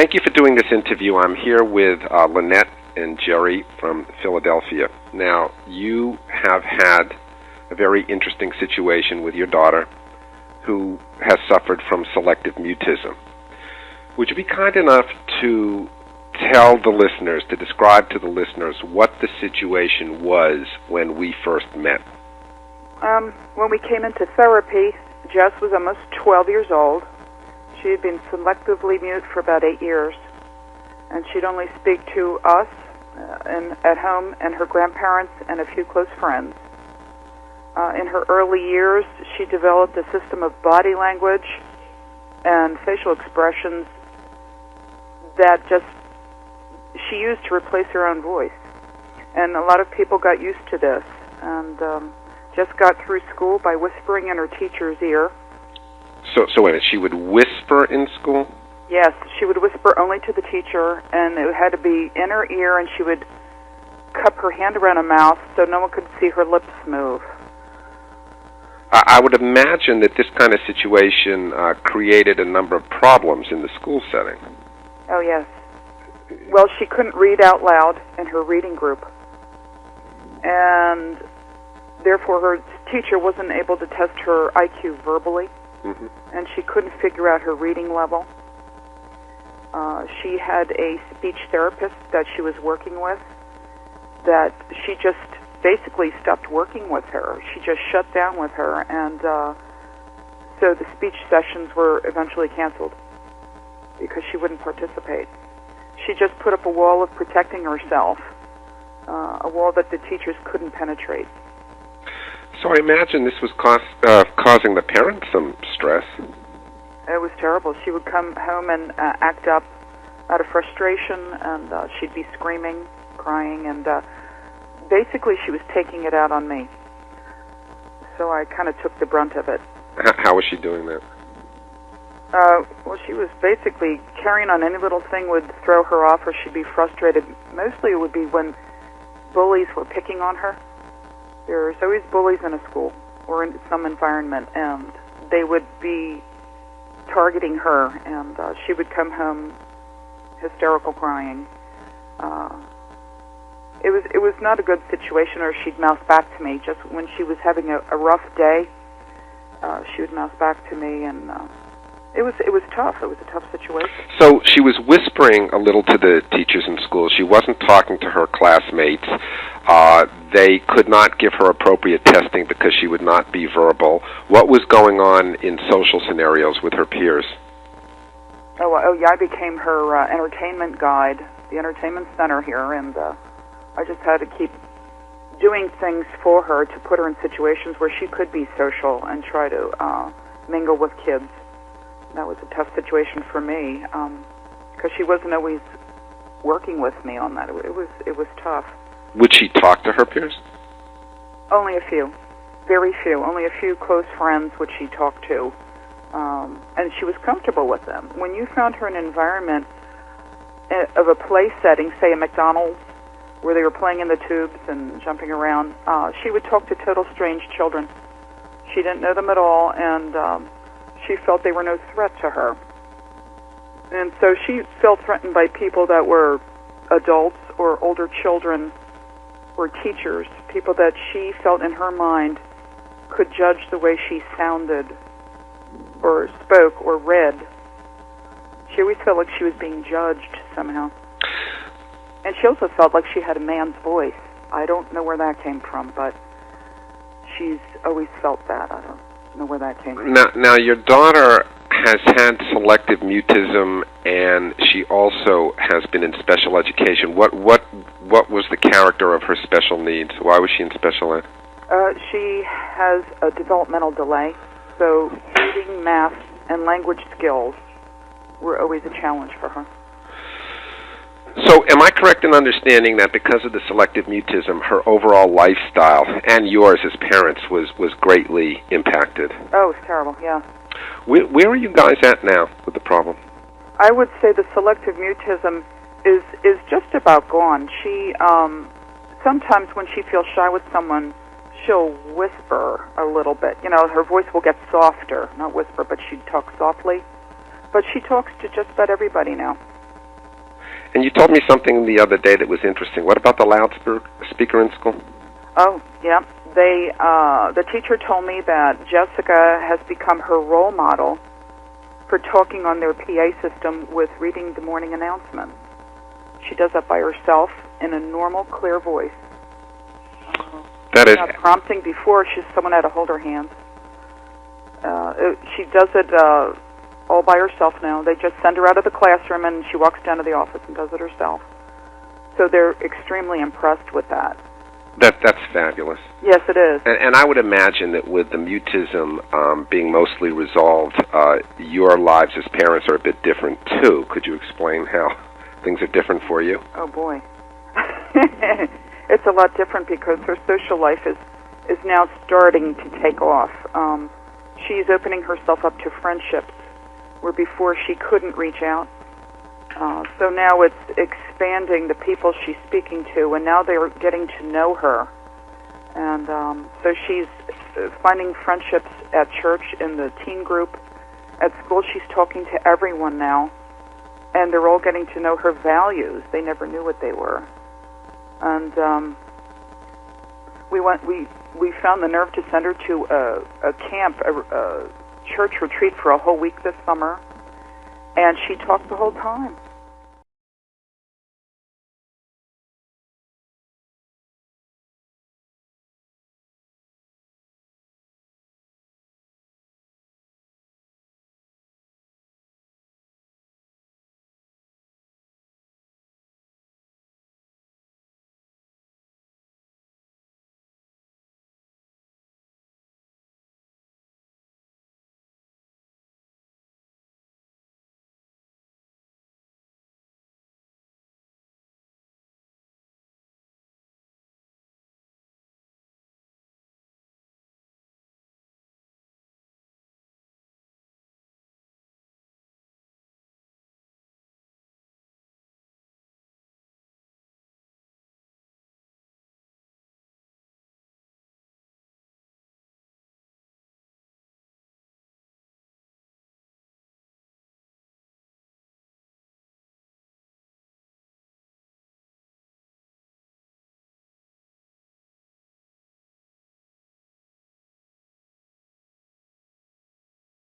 Thank you for doing this interview. I'm here with Lynette and Jerry from Philadelphia. Now, you have had a very interesting situation with your daughter who has suffered from selective mutism. Would you be kind enough to tell the listeners, to describe to the listeners what the situation was when we first met? When we came into therapy, Jess was almost 12 years old. She had been selectively mute for about 8 years, and she'd only speak to us at home and her grandparents and a few close friends. In her early years, she developed a system of body language and facial expressions that she used to replace her own voice. And a lot of people got used to this, and just got through school by whispering in her teacher's ear. So wait a minute, she would whisper in school? Yes, she would whisper only to the teacher, and it had to be in her ear, and she would cup her hand around her mouth so no one could see her lips move. I would imagine that this kind of situation created a number of problems in the school setting. Oh, yes. Well, she couldn't read out loud in her reading group, and therefore her teacher wasn't able to test her IQ verbally, and she couldn't figure out her reading level. She had a speech therapist that she was working with that she just basically stopped working with her. She just shut down with her, and so the speech sessions were eventually canceled because she wouldn't participate. She just put up a wall of protecting herself, a wall that the teachers couldn't penetrate. So I imagine this was causing the parents some stress. It was terrible. She would come home and act up out of frustration, and she'd be screaming, crying, and basically she was taking it out on me. So I kind of took the brunt of it. How was she doing that? Well, she was basically carrying on any little thing would throw her off, or she'd be frustrated. Mostly it would be when bullies were picking on her. There's always bullies in a school or in some environment, and they would be targeting her, and she would come home hysterical crying. It was not a good situation, or she'd mouse back to me. Just when she was having a rough day, she would mouse back to me, and it was tough. It was a tough situation. So she was whispering a little to the teachers in school. She wasn't talking to her classmates. They could not give her appropriate testing because she would not be verbal. What was going on in social scenarios with her peers? Oh yeah, I became her entertainment guide, the entertainment center here, and I just had to keep doing things for her to put her in situations where she could be social and try to mingle with kids. That was a tough situation for me because she wasn't always working with me on that. It was tough. Would she talk to her peers? Only a few, very few. Only a few close friends would she talk to, and she was comfortable with them. When you found her in an environment of a play setting, say a McDonald's, where they were playing in the tubes and jumping around, she would talk to total strange children. She didn't know them at all, and she felt they were no threat to her. And so she felt threatened by people that were adults or older children or teachers, people that she felt in her mind could judge the way she sounded or spoke or read. She always felt like she was being judged somehow. And she also felt like she had a man's voice. I don't know where that came from, but she's always felt that. I don't know where that came from. Now your daughter has had selective mutism, and she also has been in special education. What was the character of her special needs? Why was she in special ed? She has a developmental delay, so reading, math, and language skills were always a challenge for her. So am I correct in understanding that because of the selective mutism, her overall lifestyle and yours as parents was greatly impacted? Oh, it's terrible, yeah. Where are you guys at now with the problem? I would say the selective mutism is just about gone. She, sometimes when she feels shy with someone, she'll whisper a little bit. You know, her voice will get softer, not whisper, but she'd talk softly. But she talks to just about everybody now. And you told me something the other day that was interesting. What about the loudspeaker in school? Oh, yeah. The teacher told me that Jessica has become her role model for talking on their PA system with reading the morning announcements. She does that by herself in a normal, clear voice. That is prompting before someone had to hold her hands. She does it all by herself now. They just send her out of the classroom and she walks down to the office and does it herself. So they're extremely impressed with that. That's fabulous. Yes, it is. And I would imagine that with the mutism being mostly resolved, your lives as parents are a bit different too. Could you explain how things are different for you? Oh boy. It's a lot different because her social life is now starting to take off. She's opening herself up to friendships where before she couldn't reach out. So now it's expanding the people she's speaking to, and now they're getting to know her. And so she's finding friendships at church, in the teen group. At school, she's talking to everyone now, and they're all getting to know her values. They never knew what they were. And we found the nerve to send her to a camp, a church retreat for a whole week this summer, and she talked the whole time.